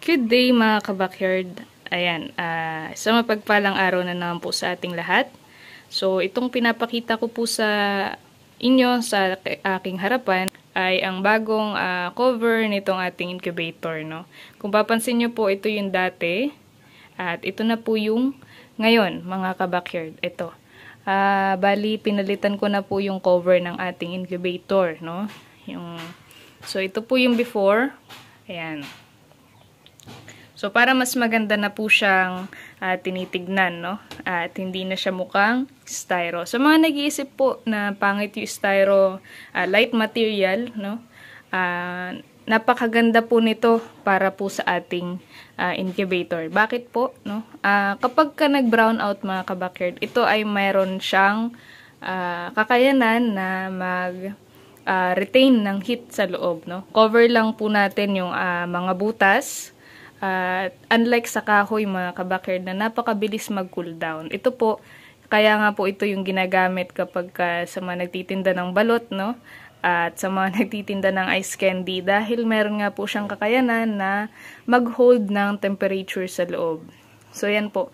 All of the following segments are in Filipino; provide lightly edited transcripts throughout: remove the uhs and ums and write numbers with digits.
Good day mga kabakyard. Ayan, sa mapagpalang araw na naman po sa ating lahat. So, itong pinapakita ko po sa inyo sa aking harapan ay ang bagong cover nitong ating incubator, no? Kung papansin nyo po, ito yung dati at ito na po yung ngayon, mga kabakyard. Ito. Bali, pinalitan ko na po yung cover ng ating incubator, no? So, ito po yung before. Ayan. So, para mas maganda na po siyang tinitignan, no? At hindi na siya mukhang styro. So, mga nag-iisip po na pangit yung styro light material, no? Napakaganda po nito para po sa ating incubator. Bakit po, no? Kapag ka nag-brown out mga kabakyard, ito ay mayroon siyang kakayanan na retain ng heat sa loob, no? Cover lang po natin yung mga butas. Unlike sa kahoy mga kabakyard na napakabilis mag-cool down. Ito po, kaya nga po ito yung ginagamit kapag sa mga nagtitinda ng balot, no? At sa mga nagtitinda ng ice candy dahil meron nga po siyang kakayanan na mag-hold ng temperature sa loob. So yan po,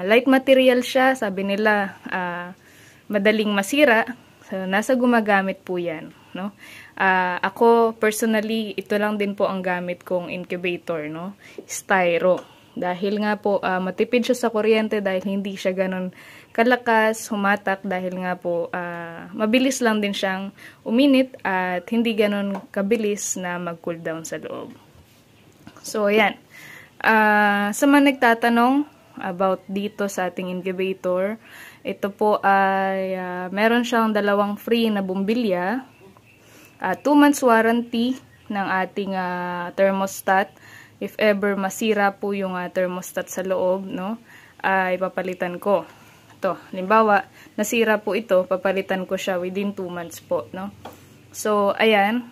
light material siya, sabi nila madaling masira. So, nasa gumagamit po yan, no? Ako, personally, ito lang din po ang gamit kong incubator, no? Styro. Dahil nga po, matipid siya sa kuryente dahil hindi siya ganun kalakas, humatak, dahil nga po, mabilis lang din siyang uminit at hindi ganun kabilis na mag-cool down sa loob. So, ayan. Sa mga nagtatanong about dito sa ating incubator, ito po ay meron siyang dalawang free na bumbilya, 2 months warranty ng ating thermostat. If ever masira po yung thermostat sa loob, no, ay papalitan ko. Ito, halimbawa, nasira po ito, papalitan ko siya within 2 months po, no. So, ayan,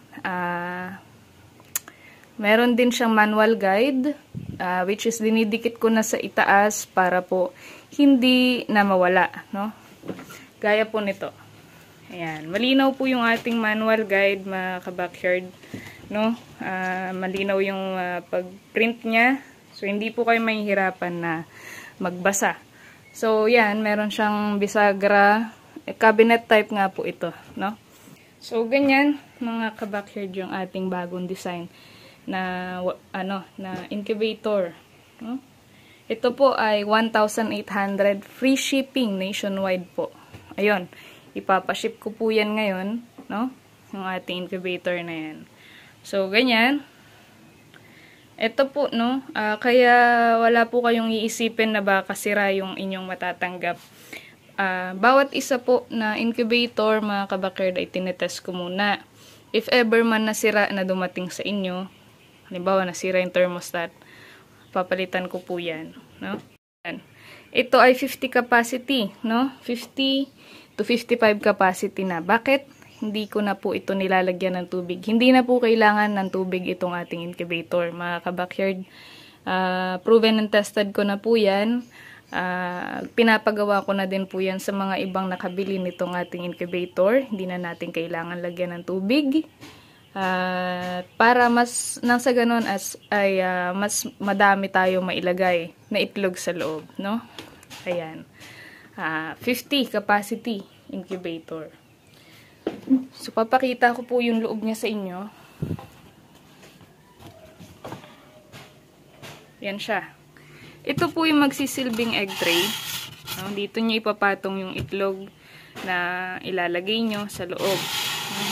meron din siyang manual guide, which is dinidikit ko na sa itaas para po hindi na mawala, no? Gaya po nito. Ayan, malinaw po yung ating manual guide, mga kabakyard, no? Malinaw yung pag-print niya. So, hindi po kayo mahihirapan na magbasa. So, yan, meron siyang bisagra, cabinet type nga po ito, no? So, ganyan, mga kabakyard, yung ating bagong design na incubator, no? Ito po ay 1,800 free shipping nationwide po. Ayun, ipapaship ko po yan ngayon, no? Yung ating incubator na yan. So, ganyan. Ito po, no? Kaya wala po kayong iisipin na baka sira yung inyong matatanggap. Bawat isa po na incubator, mga kabakyard, ay tinetest ko muna. If ever man nasira na dumating sa inyo, halimbawa nasira yung thermostat, papalitan ko po yan, no? Ito ay 50 capacity, no? 50 to 55 capacity na. Bakit? Hindi ko na po ito nilalagyan ng tubig. Hindi na po kailangan ng tubig itong ating incubator, mga kabakyard. Proven and tested ko na po yan. Pinapagawa ko na din po yan sa mga ibang nakabili nitong ating incubator. Hindi na natin kailangan lagyan ng tubig. Para mas nang sa ganun ay mas madami tayo mailagay na itlog sa loob, no? Ayan. 50 capacity incubator. So, papakita ko po yung loob niya sa inyo. Yan siya. Ito po yung magsisilbing egg tray. No? Dito nyo ipapatong yung itlog na ilalagay nyo sa loob.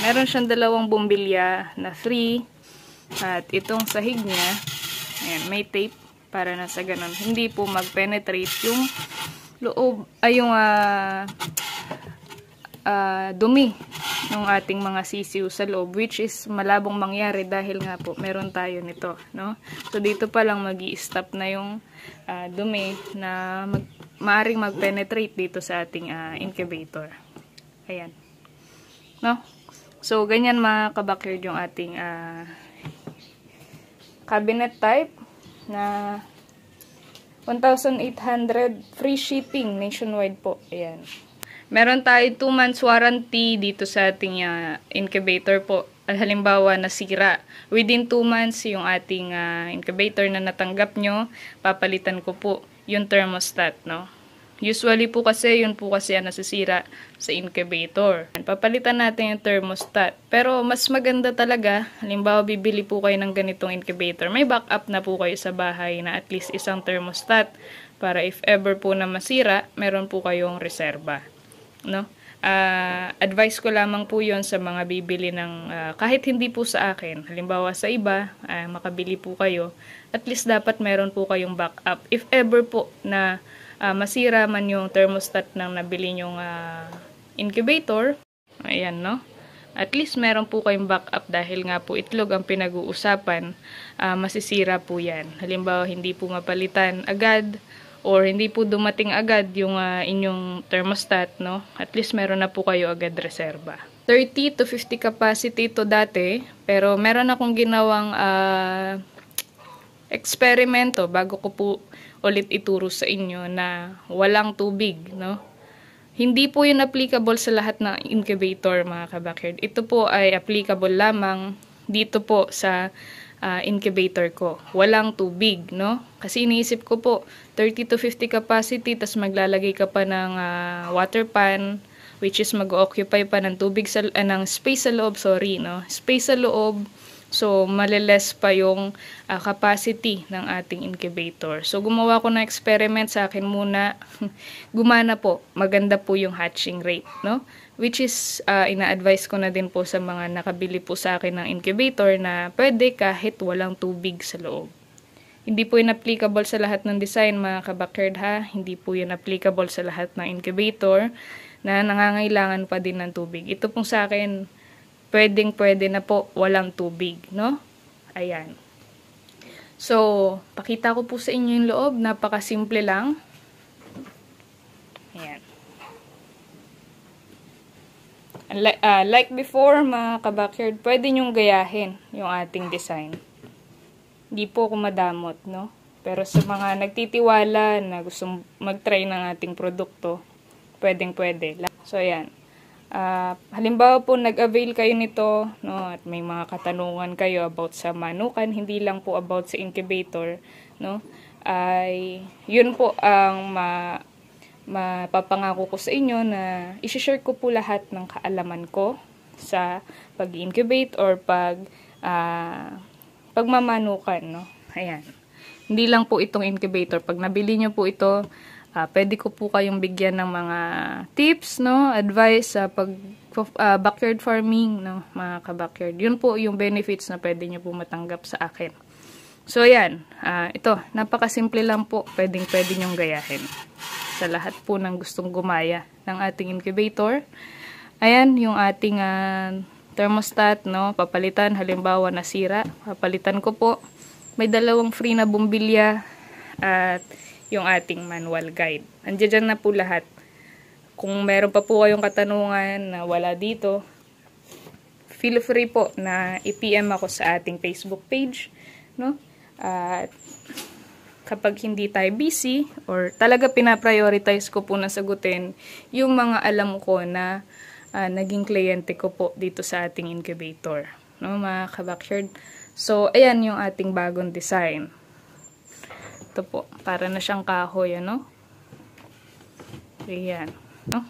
Meron siyang dalawang bumbilya na free. At itong sahig niya, ayan, may tape para na sa ganun. Hindi po mag-penetrate yung loob, ay yung dumi ng ating mga sisiw sa loob, which is malabong mangyari dahil nga po meron tayo nito, no? So, dito pa lang magi-stop na yung dumi na maaring mag-penetrate dito sa ating incubator. Ayan. No? So, ganyan mga kabakyard yung ating cabinet type na 1,800 free shipping nationwide po. Ayan. Meron tayo 2 months warranty dito sa ating incubator po. halimbawa nasira, within 2 months yung ating incubator na natanggap nyo, papalitan ko po yung thermostat, no? Usually po kasi, yun po kasi ang nasisira sa incubator. Papalitan natin yung thermostat. Pero mas maganda talaga, halimbawa bibili po kayo ng ganitong incubator, may backup na po kayo sa bahay na at least isang thermostat para if ever po na masira, meron po kayong reserba, no? Advice ko lamang po yon sa mga bibili ng kahit hindi po sa akin, halimbawa sa iba, makabili po kayo, at least dapat meron po kayong backup if ever po na masira man yung thermostat ng nabili nyong incubator. Ayan, no? At least meron po kayong backup dahil nga po itlog ang pinag-uusapan, masisira po yan. Halimbawa, hindi po mapalitan agad or hindi po dumating agad yung inyong thermostat, no? At least meron na po kayo agad reserba. 30 to 50 capacity to dati, pero meron akong ginawang eksperimento bago ko po ulit ituro sa inyo na walang tubig, no? Hindi po yun applicable sa lahat ng incubator, mga ka-backyard. Ito po ay applicable lamang dito po sa incubator ko. Walang tubig, no? Kasi iniisip ko po, 30 to 50 capacity, tas maglalagay ka pa ng water pan, which is mag-occupy pa ng tubig ng space sa loob, no? Space sa loob. So, maliles pa yung capacity ng ating incubator. So, gumawa ko ng experiment sa akin muna. Gumana po. Maganda po yung hatching rate, no? Which is, ina-advise ko na din po sa mga nakabili po sa akin ng incubator na pwede kahit walang tubig sa loob. Hindi po yun applicable sa lahat ng design, mga ka-backyard, ha? Hindi po yun applicable sa lahat ng incubator na nangangailangan pa din ng tubig. Ito pong sa akin, pwede na po walang tubig, no? Ayan. So, pakita ko po sa inyo yung loob. Napakasimple lang. Ayan. Like before, mga ka-backyard, pwede nyong gayahin yung ating design. Hindi po ako madamot, no? Pero sa mga nagtitiwala na gusto mag-try ng ating produkto, pwede. So, ayan. Halimbawa po nag-avail kayo nito, no, at may mga katanungan kayo about sa manukan, hindi lang po about sa incubator, no, ay yun po ang mapapangako ko sa inyo na i-share ko po lahat ng kaalaman ko sa pag-incubate or pagmamanukan, no. Ayan. Hindi lang po itong incubator. Pag nabili nyo po ito, pwede ko po kayong bigyan ng mga tips, no, advice sa backyard farming, no, mga ka-backyard. Yun po yung benefits na pwede nyo po matanggap sa akin. So, ayan. Ito, napakasimple lang po. Pwede nyong gayahin. Sa lahat po ng gustong gumaya ng ating incubator. Ayan, yung ating thermostat, no, papalitan. Halimbawa, nasira. Papalitan ko po. May 2 free na bumbilya at yung ating manual guide. Andiyan na po lahat. Kung meron pa po kayong katanungan na wala dito, feel free po na i-PM ako sa ating Facebook page, no? At kapag hindi tayo busy or talaga pina-prioritize ko po na sagutin yung mga alam ko na naging kliyente ko po dito sa ating incubator, no, mga ka-backyard. So, ayan yung ating bagong design. Ito po, para na siyang kahoy, ano? Ayan, no?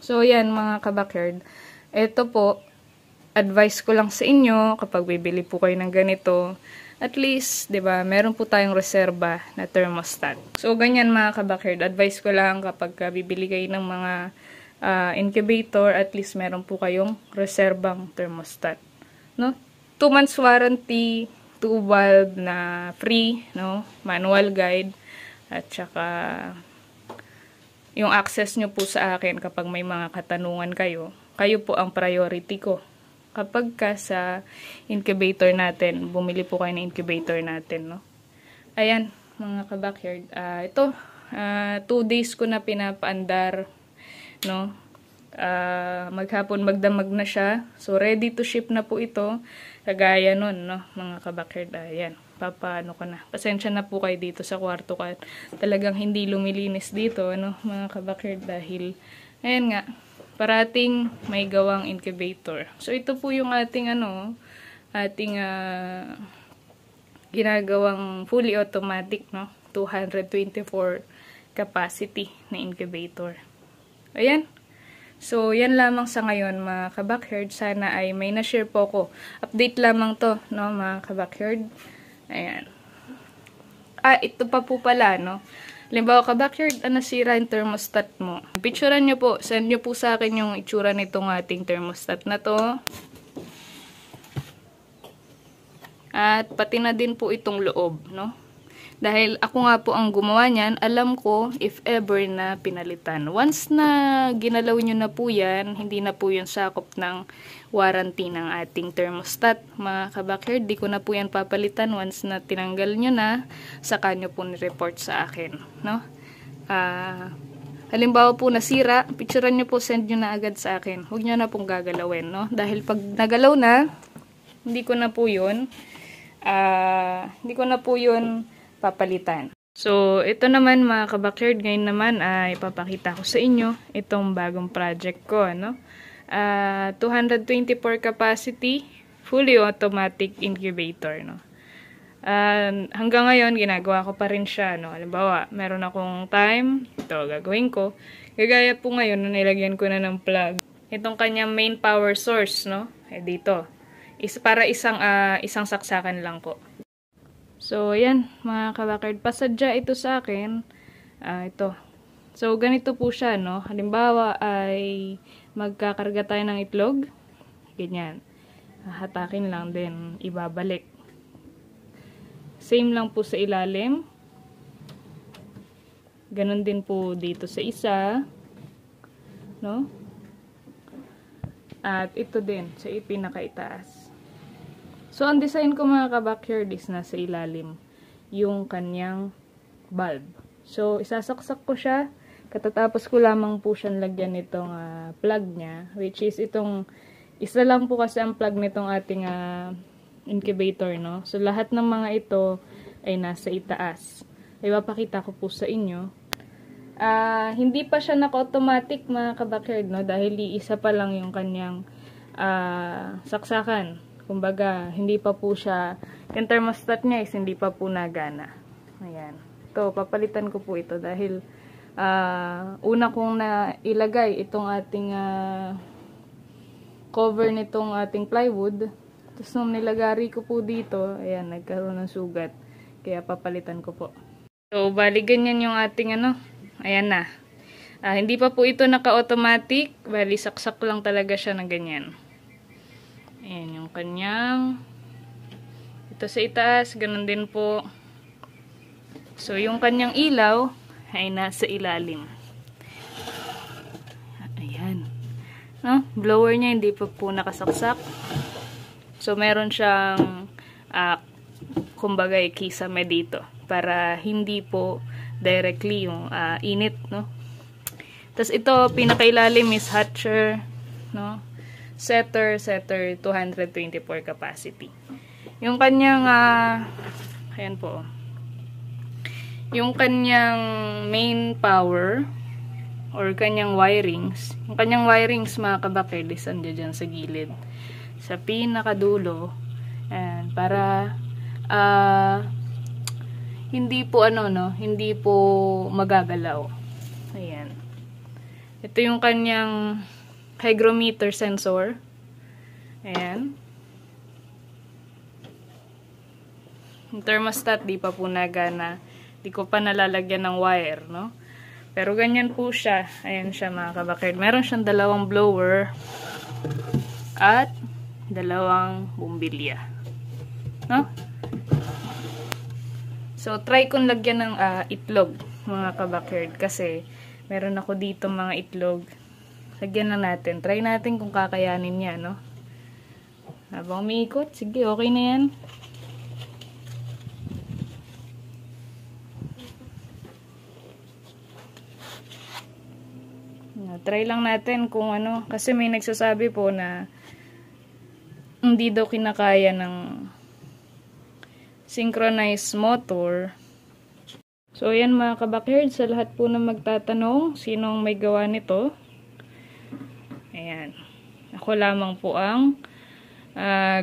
So, ayan mga ka-backyard. Ito po, advice ko lang sa inyo, kapag bibili po kayo ng ganito, at least, 'di ba, meron po tayong reserba na thermostat. So, ganyan mga ka-backyard. Advice ko lang kapag bibili kayo ng mga incubator, at least meron po kayong reserbang thermostat, no? 2 months warranty, 2 valve na free, no, manual guide, at saka yung access nyo po sa akin kapag may mga katanungan kayo po ang priority ko. Kapag ka sa incubator natin, bumili po kayo ng incubator natin, no. Ayan, mga ka-backyard. Ito, 2 days ko na pinapaandar, no. Maghapon magdamag na siya. So, ready to ship na po ito. Kagaya nun, no, mga ka-backyard. Ayan, papaano ko na. Pasensya na po kayo dito sa kwarto ka. Talagang hindi lumilinis dito, ano, mga ka-backyard, dahil, ayan nga, parating may gawang incubator. So, ito po yung ating ginagawang fully automatic, no? 224 capacity na incubator. Ayan. So, yan lamang sa ngayon, mga kabakyard. Sana ay may na-share po ko. Update lamang to, no, mga kabakyard. Ayan. Ito pa po pala, no? Halimbawa, kabakyard, nasira yung thermostat mo. Picturean nyo po. Send nyo po sa akin yung itsura nitong ating thermostat na to. At pati na din po itong loob, no? Dahil ako nga po ang gumawa niyan, alam ko if ever na pinalitan. Once na ginalaw nyo na po yan, hindi na po yun sakop ng warranty ng ating thermostat. Mga kabakyard, di ko na po yan papalitan. Once na tinanggal nyo na, saka nyo po ni-report sa akin. No? Halimbawa po nasira, picturean nyo po, send nyo na agad sa akin. Huwag nyo na pong gagalawin. No? Dahil pag nagalaw na, hindi ko na po yun papalitan. So, ito naman mga kabakyard, ngayon naman ay ipapakita ko sa inyo itong bagong project ko, no? 224 capacity, fully automatic incubator, no? Hanggang ngayon, ginagawa ko pa rin siya, no? Halimbawa, meron akong time, ito, gagawin ko. Kagaya po ngayon, nilagyan ko na ng plug. Itong kanyang main power source, no? Dito. Para isang saksakan lang po. So, yan, mga kabakyard. Pasadya ito sa akin. Ito. So, ganito po siya, no? Halimbawa ay magkakarga tayo ng itlog. Ganyan. Hatakin lang din. Ibabalik. Same lang po sa ilalim. Ganon din po dito sa isa. No? At ito din, sa pinakaitaas. So, ang design ko mga kabakyard is nasa ilalim yung kanyang bulb. So, isasaksak ko siya. Katatapos ko lamang po siyang lagyan itong plug niya. Which is itong, isa lang po kasi ang plug nitong ating incubator, no? So, lahat ng mga ito ay nasa itaas. Ipapakita ko po sa inyo. Hindi pa siya naka-automatic mga kabakyard, no? Dahil isa pa lang yung kanyang saksakan. Kumbaga, hindi pa po siya, yung thermostat niya is hindi pa po nagana. Ayan. Ito, papalitan ko po ito dahil una kong ilagay itong ating cover nitong ating plywood. Tapos nung nilagari ko po dito, ayan, nagkaroon ng sugat. Kaya papalitan ko po. So, bali ganyan yung ating ayan na. Hindi pa po ito naka-automatic. Bali, saksak lang talaga siya na ganyan. Ayan yung kanyang. Ito sa itaas, ganun din po. So, yung kanyang ilaw ay nasa ilalim. Ayan. No? Blower niya hindi pa po nakasaksak. So, meron siyang kumbaga kisame dito para hindi po directly yung init, no? Tapos ito, pinakailalim is Hatcher, no? Setter 224 capacity. Yung kanyang ayan po. Yung kanyang main power or kanyang wirings. Yung kanyang wirings mga kabakyard is dyan sa gilid. Sa pinakadulo. Ayan, para hindi po hindi po magagalaw. Ayan. Ito yung kanyang hygrometer sensor. Ayan. Yung thermostat, di pa po nagana. Di ko pa nalalagyan ng wire, no? Pero ganyan po siya. Ayan siya mga kabakyard. Meron siyang dalawang blower at dalawang bumbilya. No? So, try kong lagyan ng itlog, mga kabakyard. Kasi, meron ako dito mga itlog. Lagyan na natin. Try natin kung kakayanin niya, no? Habang umiikot, sige, okay na yan. Try lang natin kung kasi may nagsasabi po na hindi daw kinakaya ng synchronized motor. So, ayan mga kabakyard, sa lahat po na magtatanong, sinong may gawa nito? ako lamang po ang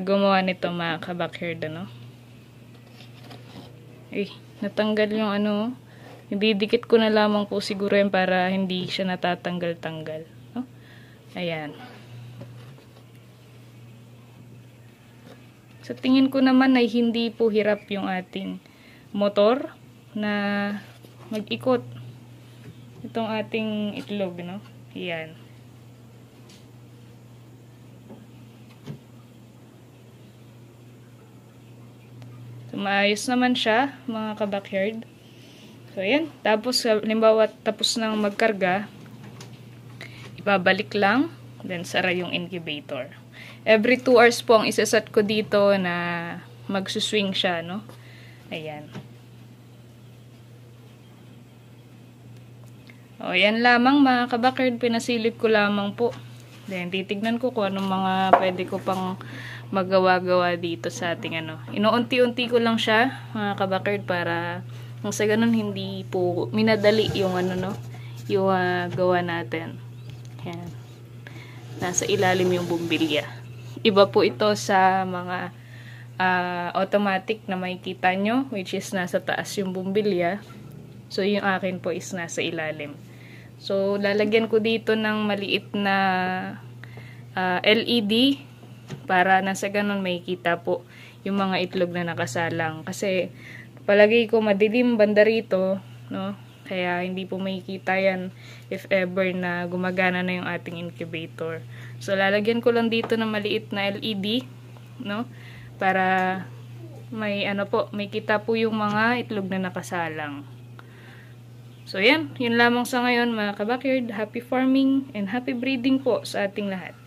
gumawa nito mga ka-backyard, ano. Natanggal yung ano. Ididikit ko na lamang po siguro yan para hindi siya natatanggal-tanggal. No? Ayan. Sa tingin ko naman ay hindi po hirap yung ating motor na mag-ikot itong ating itlog, no? Ayan. So, maayos naman siya, mga ka-backyard. So, ayan. Tapos, halimbawa, tapos nang magkarga, ibabalik lang, then sara yung incubator. Every 2 hours po ang isasat ko dito na magsuswing siya, no? Ayan. O, yan lamang mga ka-backyard. Pinasilip ko lamang po. Then, titignan ko kung anong mga pwede ko pang magawa-gawa dito sa ating ano. Inuunti-unti ko lang siya, mga ka-backyard, para kung sa ganun hindi po minadali yung ano, no? Yung gawa natin. Yan. Nasa ilalim yung bumbilya. Iba po ito sa mga automatic na makikita nyo, which is nasa taas yung bumbilya. So, yung akin po is nasa ilalim. So, lalagyan ko dito ng maliit na LED para nasa ganun makikita po yung mga itlog na nakasalang. Kasi, palagay ko madilim banda rito, no? Kaya, hindi po makikita yan if ever na gumagana na yung ating incubator. So, lalagyan ko lang dito ng maliit na LED, no? Para may ano po, may kita po yung mga itlog na nakasalang. So, yan. Yun lamang sa ngayon mga ka-backyard. Happy farming and happy breeding po sa ating lahat.